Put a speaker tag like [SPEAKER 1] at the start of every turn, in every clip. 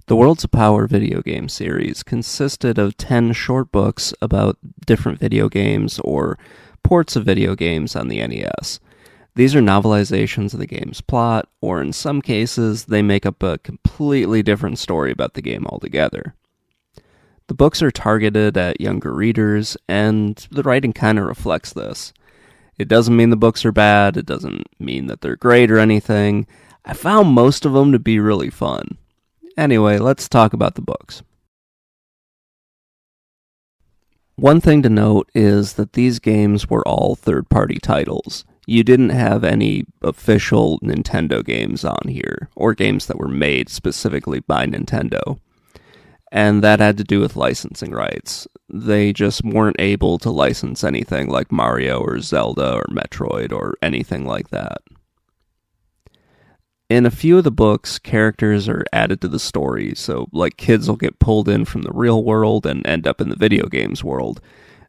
[SPEAKER 1] The Worlds of Power video game series consisted of 10 short books about different video games or ports of video games on the NES. These are novelizations of the game's plot, or in some cases, they make up a completely different story about the game altogether. The books are targeted at younger readers, and the writing kind of reflects this. It doesn't mean the books are bad, it doesn't mean that they're great or anything. I found most of them to be really fun. Anyway, let's talk about the books. One thing to note is that these games were all third-party titles. You didn't have any official Nintendo games on here, or games that were made specifically by Nintendo. And that had to do with licensing rights. They just weren't able to license anything like Mario or Zelda or Metroid or anything like that. In a few of the books, characters are added to the story, so like kids will get pulled in from the real world and end up in the video games world.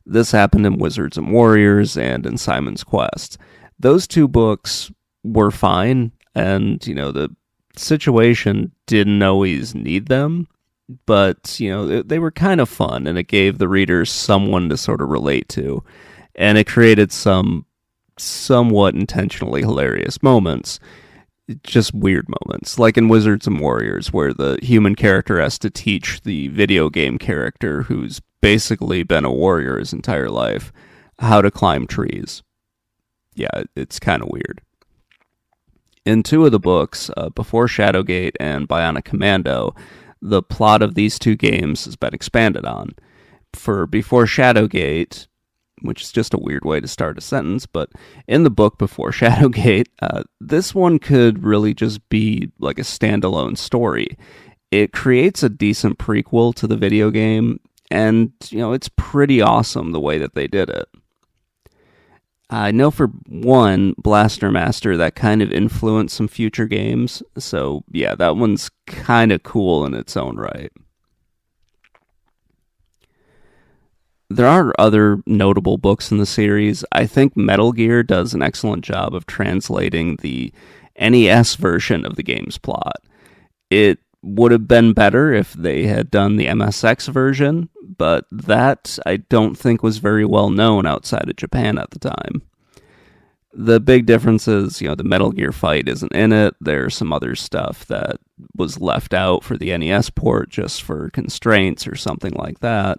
[SPEAKER 1] This happened in Wizards and Warriors and in Simon's Quest. Those two books were fine, and, the situation didn't always need them, but, they were kind of fun, and it gave the readers someone to sort of relate to, and it created some somewhat intentionally hilarious moments. Just weird moments, like in Wizards and Warriors, where the human character has to teach the video game character, who's basically been a warrior his entire life, how to climb trees. Yeah, it's kind of weird. In two of the books, Before Shadowgate and Bionic Commando, the plot of these two games has been expanded on. For Before Shadowgate, which is just a weird way to start a sentence, but in the book Before Shadowgate, this one could really just be like a standalone story. It creates a decent prequel to the video game, and, it's pretty awesome the way that they did it. I know for one, Blaster Master, that kind of influenced some future games, so yeah, that one's kind of cool in its own right. There are other notable books in the series. I think Metal Gear does an excellent job of translating the NES version of the game's plot. It would have been better if they had done the MSX version, but that I don't think was very well known outside of Japan at the time. The big difference is, the Metal Gear fight isn't in it. There's some other stuff that was left out for the NES port just for constraints or something like that.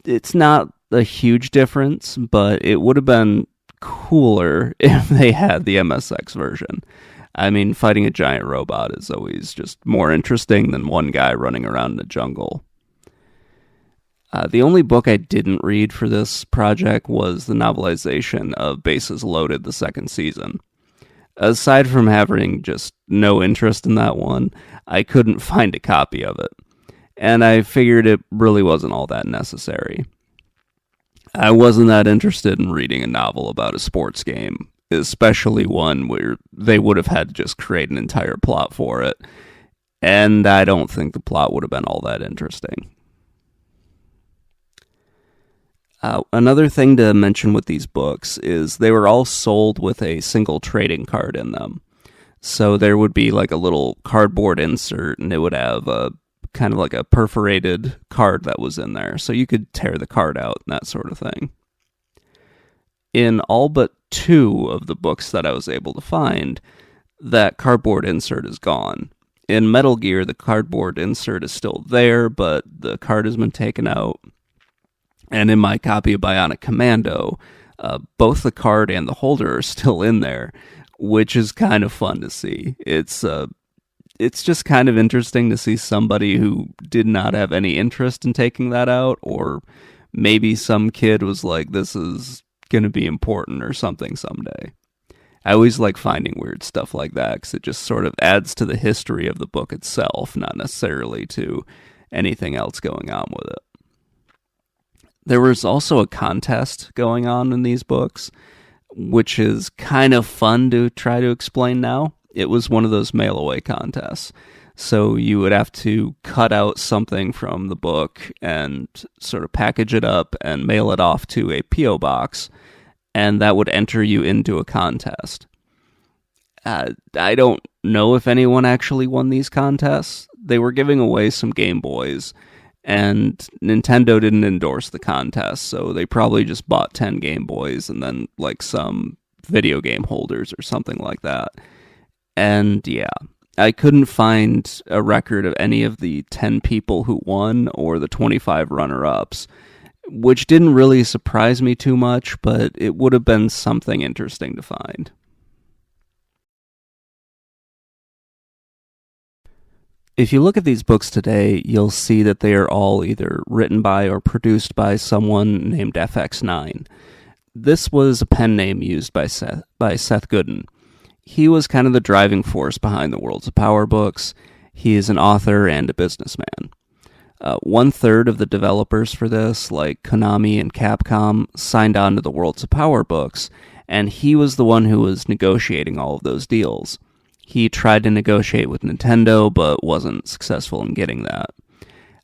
[SPEAKER 1] It's not a huge difference, but it would have been cooler if they had the MSX version. I mean, fighting a giant robot is always just more interesting than one guy running around in the jungle. The only book I didn't read for this project was the novelization of Bases Loaded, the second season. Aside from having just no interest in that one, I couldn't find a copy of it. And I figured it really wasn't all that necessary. I wasn't that interested in reading a novel about a sports game, especially one where they would have had to just create an entire plot for it, and I don't think the plot would have been all that interesting. Another thing to mention with these books is they were all sold with a single trading card in them. So there would be like a little cardboard insert, and it would have a kind of like a perforated card that was in there, so you could tear the card out and that sort of thing. In all but two of the books that I was able to find, that cardboard insert is gone. In Metal Gear, the cardboard insert is still there, but the card has been taken out. And in my copy of Bionic Commando, both the card and the holder are still in there, which is kind of fun to see. It's just kind of interesting to see somebody who did not have any interest in taking that out, or maybe some kid was like, this is going to be important or something someday. I always like finding weird stuff like that, because it just sort of adds to the history of the book itself, not necessarily to anything else going on with it. There was also a contest going on in these books, which is kind of fun to try to explain now. It was one of those mail-away contests. So you would have to cut out something from the book and sort of package it up and mail it off to a P.O. box, and that would enter you into a contest. I don't know if anyone actually won these contests. They were giving away some Game Boys, and Nintendo didn't endorse the contest, so they probably just bought 10 Game Boys and then like some video game holders or something like that. And yeah, I couldn't find a record of any of the 10 people who won or the 25 runner-ups, which didn't really surprise me too much, but it would have been something interesting to find. If you look at these books today, you'll see that they are all either written by or produced by someone named FX9. This was a pen name used by Seth Godin. He was kind of the driving force behind the Worlds of Power books. He is an author and a businessman. 1/3 of the developers for this, like Konami and Capcom, signed on to the Worlds of Power books, and he was the one who was negotiating all of those deals. He tried to negotiate with Nintendo, but wasn't successful in getting that.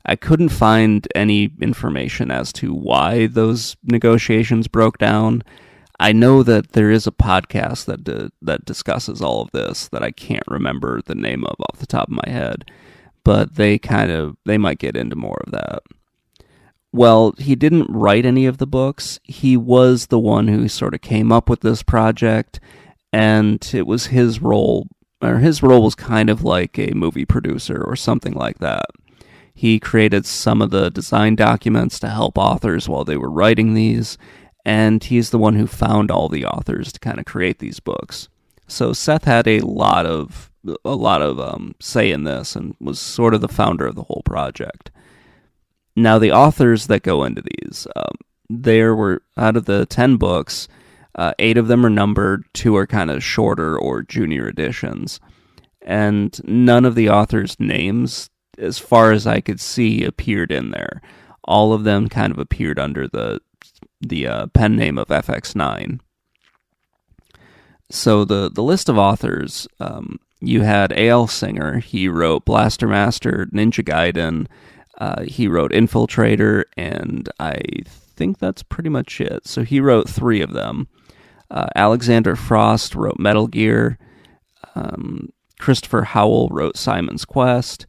[SPEAKER 1] I couldn't find any information as to why those negotiations broke down. I know that there is a podcast that discusses all of this that I can't remember the name of off the top of my head, but they might get into more of that. Well, he didn't write any of the books. He was the one who sort of came up with this project, and it was his role, or his role was kind of like a movie producer or something like that. He created some of the design documents to help authors while they were writing these, and he's the one who found all the authors to kind of create these books. So Seth had a lot of say in this and was sort of the founder of the whole project. Now, the authors that go into these, there were, out of the 10 books, 8 of them are numbered, 2 are kind of shorter or junior editions, and none of the authors' names, as far as I could see, appeared in there. All of them kind of appeared under the pen name of FX9. So the list of authors, you had A.L. Singer. He wrote Blaster Master, Ninja Gaiden. He wrote Infiltrator, and I think that's pretty much it. So he wrote 3 of them. Alexander Frost wrote Metal Gear. Christopher Howell wrote Simon's Quest.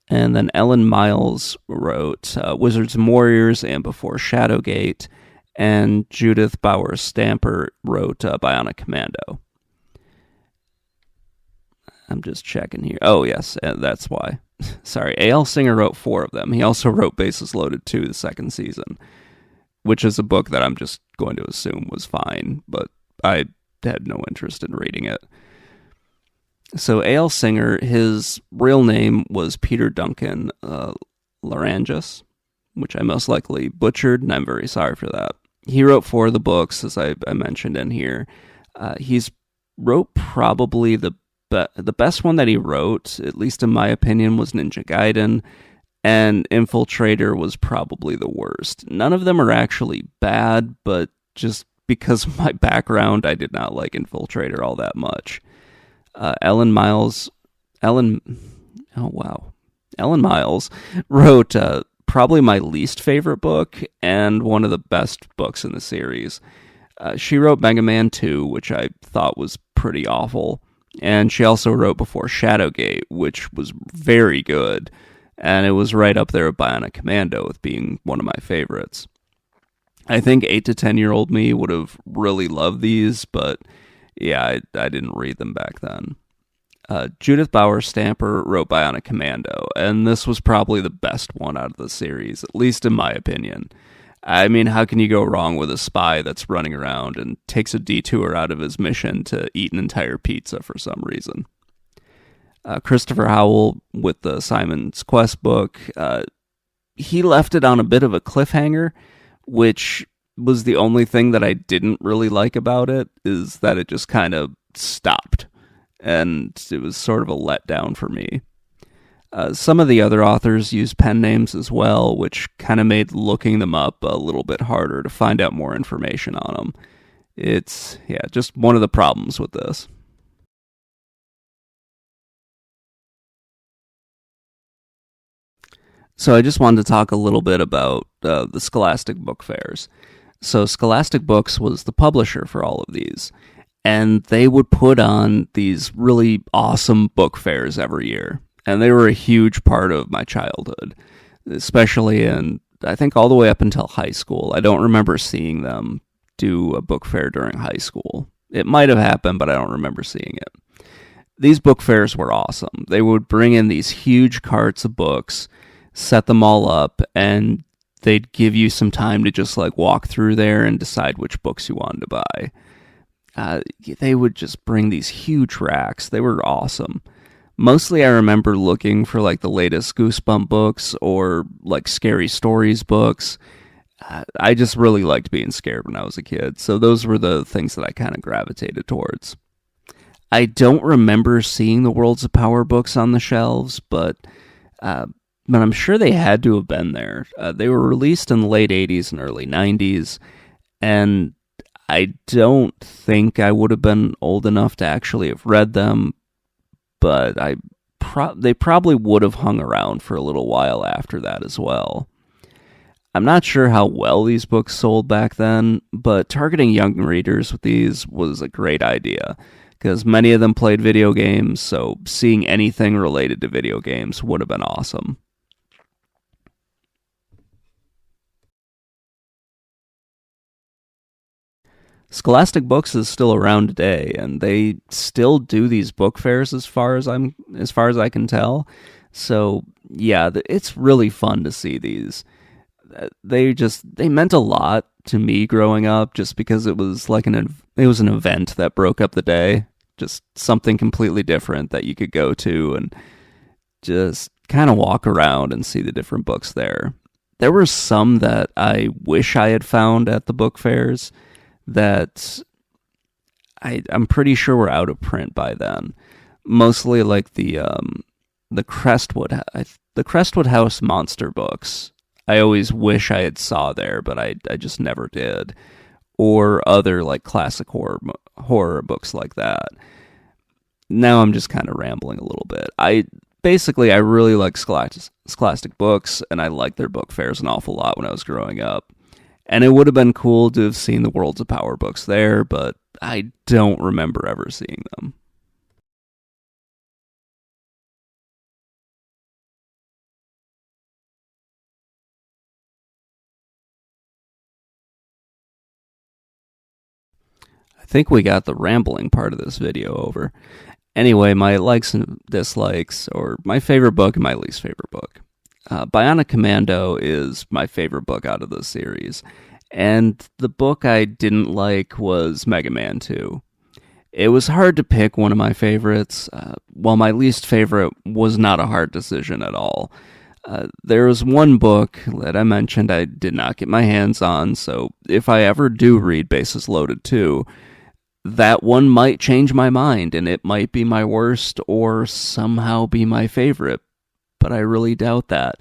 [SPEAKER 1] And then Ellen Miles wrote Wizards and Warriors and Before Shadowgate. And Judith Bowers Stamper wrote Bionic Commando. I'm just checking here. Oh, yes, that's why. Sorry, A.L. Singer wrote 4 of them. He also wrote Bases Loaded 2, the second season, which is a book that I'm just going to assume was fine, but I had no interest in reading it. So A.L. Singer, his real name was Peter Duncan Larangis, which I most likely butchered, and I'm very sorry for that. He wrote 4 of the books, as I mentioned in here. He's wrote probably the best one that he wrote, at least in my opinion, was Ninja Gaiden, and Infiltrator was probably the worst. None of them are actually bad, but just because of my background, I did not like Infiltrator all that much. Ellen Miles wrote probably my least favorite book and one of the best books in the series. She wrote Mega Man 2, which I thought was pretty awful, and she also wrote Before Shadowgate, which was very good, and it was right up there with Bionic Commando with being one of my favorites. I think 8 to 10-year-old me would have really loved these, but yeah, I didn't read them back then. Judith Bowers Stamper wrote Bionic Commando, and this was probably the best one out of the series, at least in my opinion. I mean, how can you go wrong with a spy that's running around and takes a detour out of his mission to eat an entire pizza for some reason? Christopher Howell with the Simon's Quest book, he left it on a bit of a cliffhanger, which was the only thing that I didn't really like about it, is that it just kind of stopped, and it was sort of a letdown for me. Some of the other authors used pen names as well, which kind of made looking them up a little bit harder to find out more information on them. It's, just one of the problems with this. So I just wanted to talk a little bit about the Scholastic Book Fairs. So Scholastic Books was the publisher for all of these, and they would put on these really awesome book fairs every year. And they were a huge part of my childhood, especially in, I think, all the way up until high school. I don't remember seeing them do a book fair during high school. It might have happened, but I don't remember seeing it. These book fairs were awesome. They would bring in these huge carts of books, set them all up, and they'd give you some time to just like walk through there and decide which books you wanted to buy. They would just bring these huge racks. They were awesome. Mostly I remember looking for like the latest Goosebump books or like scary stories books. I just really liked being scared when I was a kid, so those were the things that I kind of gravitated towards. I don't remember seeing the Worlds of Power books on the shelves, but I'm sure they had to have been there. They were released in the late 80s and early 90s, and I don't think I would have been old enough to actually have read them, but they probably would have hung around for a little while after that as well. I'm not sure how well these books sold back then, but targeting young readers with these was a great idea, because many of them played video games, so seeing anything related to video games would have been awesome. Scholastic Books is still around today, and they still do these book fairs as far as I can tell. So yeah, it's really fun to see these. They meant a lot to me growing up, just because it was like an event that broke up the day, just something completely different that you could go to and just kind of walk around and see the different books there. There were some that I wish I had found at the book fairs that I'm pretty sure were out of print by then. Mostly like the Crestwood House monster books. I always wish I had saw there, but I just never did. Or other like classic horror books like that. Now I'm just kind of rambling a little bit. I really like Scholastic Books, and I liked their book fairs an awful lot when I was growing up. And it would have been cool to have seen the Worlds of Power books there, but I don't remember ever seeing them. I think we got the rambling part of this video over. Anyway, my likes and dislikes, or my favorite book and my least favorite book. Bionic Commando is my favorite book out of the series, and the book I didn't like was Mega Man 2. It was hard to pick one of my favorites, while my least favorite was not a hard decision at all. There was one book that I mentioned I did not get my hands on, so if I ever do read Bases Loaded 2, that one might change my mind, and it might be my worst or somehow be my favorite, but I really doubt that.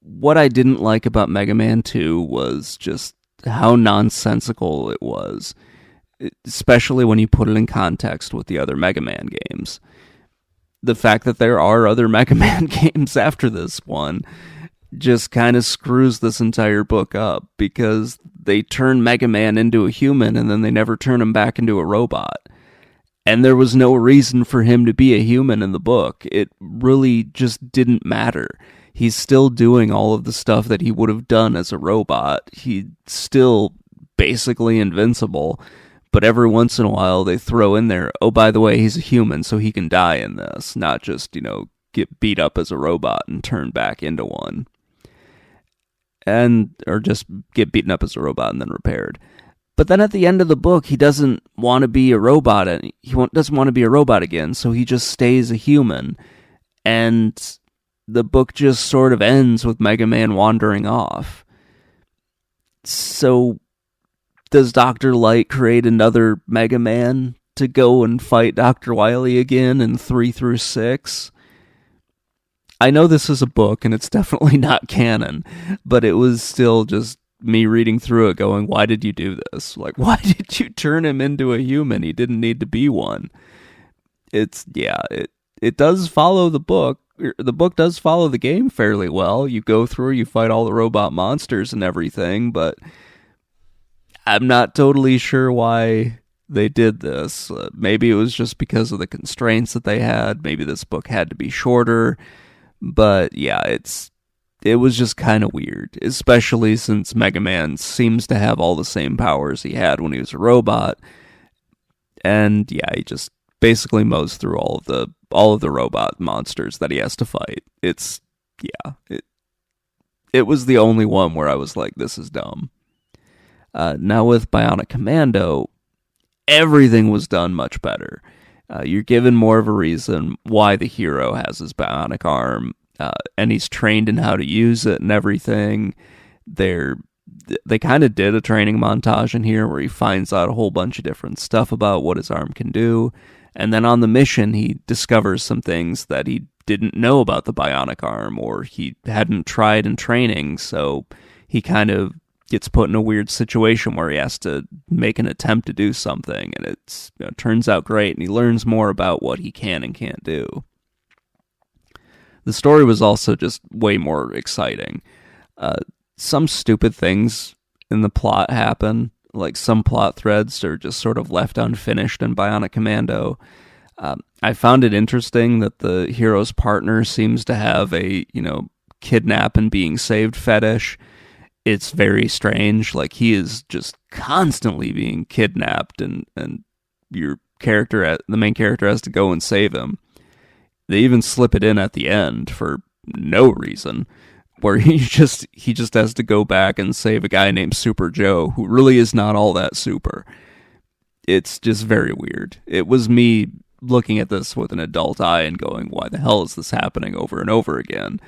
[SPEAKER 1] What I didn't like about Mega Man 2 was just how nonsensical it was, especially when you put it in context with the other Mega Man games. The fact that there are other Mega Man games after this one just kind of screws this entire book up, because they turn Mega Man into a human and then they never turn him back into a robot. And there was no reason for him to be a human in the book. It really just didn't matter. He's still doing all of the stuff that he would have done as a robot. He's still basically invincible. But every once in a while they throw in there, oh, by the way, he's a human, so he can die in this. Not just, get beat up as a robot and turn back into one. Or just get beaten up as a robot and then repaired. But then at the end of the book, he doesn't want to be a robot, and he doesn't want to be a robot again, so he just stays a human. And the book just sort of ends with Mega Man wandering off. So, does Dr. Light create another Mega Man to go and fight Dr. Wily again in 3 through 6? I know this is a book, and it's definitely not canon, but it was still just me reading through it going, why did you do this? Like, why did you turn him into a human? He didn't need to be one. It does follow the book. The book does follow the game fairly well. You go through, you fight all the robot monsters and everything, but I'm not totally sure why they did this. Maybe it was just because of the constraints that they had. Maybe this book had to be shorter. But yeah, it was just kind of weird, especially since Mega Man seems to have all the same powers he had when he was a robot. And yeah, he just basically mows through all of the robot monsters that he has to fight. It was the only one where I was like, this is dumb. Now with Bionic Commando, everything was done much better. You're given more of a reason why the hero has his bionic arm, and he's trained in how to use it and everything. They kind of did a training montage in here where he finds out a whole bunch of different stuff about what his arm can do. And then on the mission, he discovers some things that he didn't know about the bionic arm, or he hadn't tried in training. So he kind of gets put in a weird situation where he has to make an attempt to do something. And it turns out great, and he learns more about what he can and can't do. The story was also just way more exciting. Some stupid things in the plot happen, like some plot threads are just sort of left unfinished in Bionic Commando. I found it interesting that the hero's partner seems to have a, kidnap and being saved fetish. It's very strange. Like, he is just constantly being kidnapped, and the main character has to go and save him. They even slip it in at the end for no reason, where he just has to go back and save a guy named Super Joe, who really is not all that super. It's just very weird. It was me looking at this with an adult eye and going, why the hell is this happening over and over again?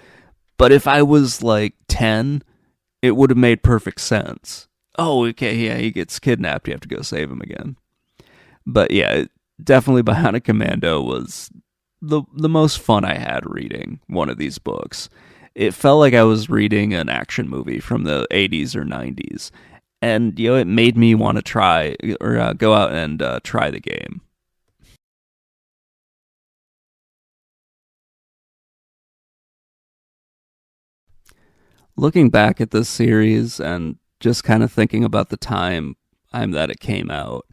[SPEAKER 1] But if I was like 10, it would have made perfect sense. Oh, okay, yeah, he gets kidnapped, you have to go save him again. But yeah, definitely Bionic Commando was the most fun I had reading one of these books. It felt like I was reading an action movie from the 80s or 90s. And, it made me want to try, or go out and try the game. Looking back at this series and just kind of thinking about the time that it came out,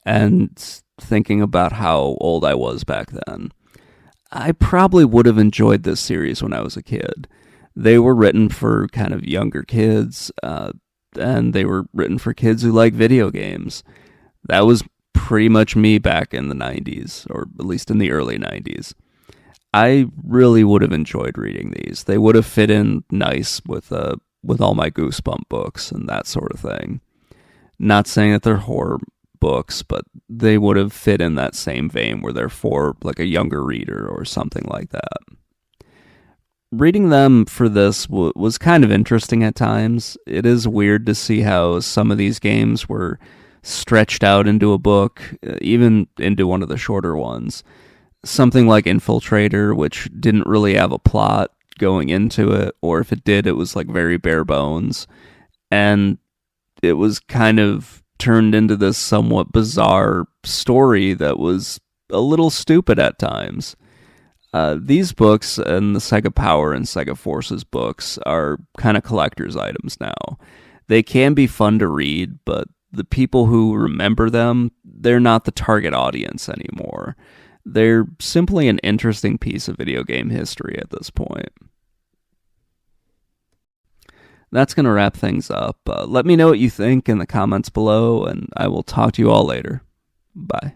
[SPEAKER 1] and thinking about how old I was back then, I probably would have enjoyed this series when I was a kid. They were written for kind of younger kids, and they were written for kids who like video games. That was pretty much me back in the 90s, or at least in the early 90s. I really would have enjoyed reading these. They would have fit in nice with all my Goosebump books and that sort of thing. Not saying that they're horror books, but they would have fit in that same vein where they're for like a younger reader or something like that. Reading them for this was kind of interesting at times. It is weird to see how some of these games were stretched out into a book, even into one of the shorter ones. Something like Infiltrator, which didn't really have a plot going into it, or if it did, it was like very bare bones. And it was kind of turned into this somewhat bizarre story that was a little stupid at times. These books and the Sega Power and Sega Forces books are kind of collector's items now. They can be fun to read, but the people who remember them, they're not the target audience anymore. They're simply an interesting piece of video game history at this point. That's going to wrap things up. Let me know what you think in the comments below, and I will talk to you all later. Bye.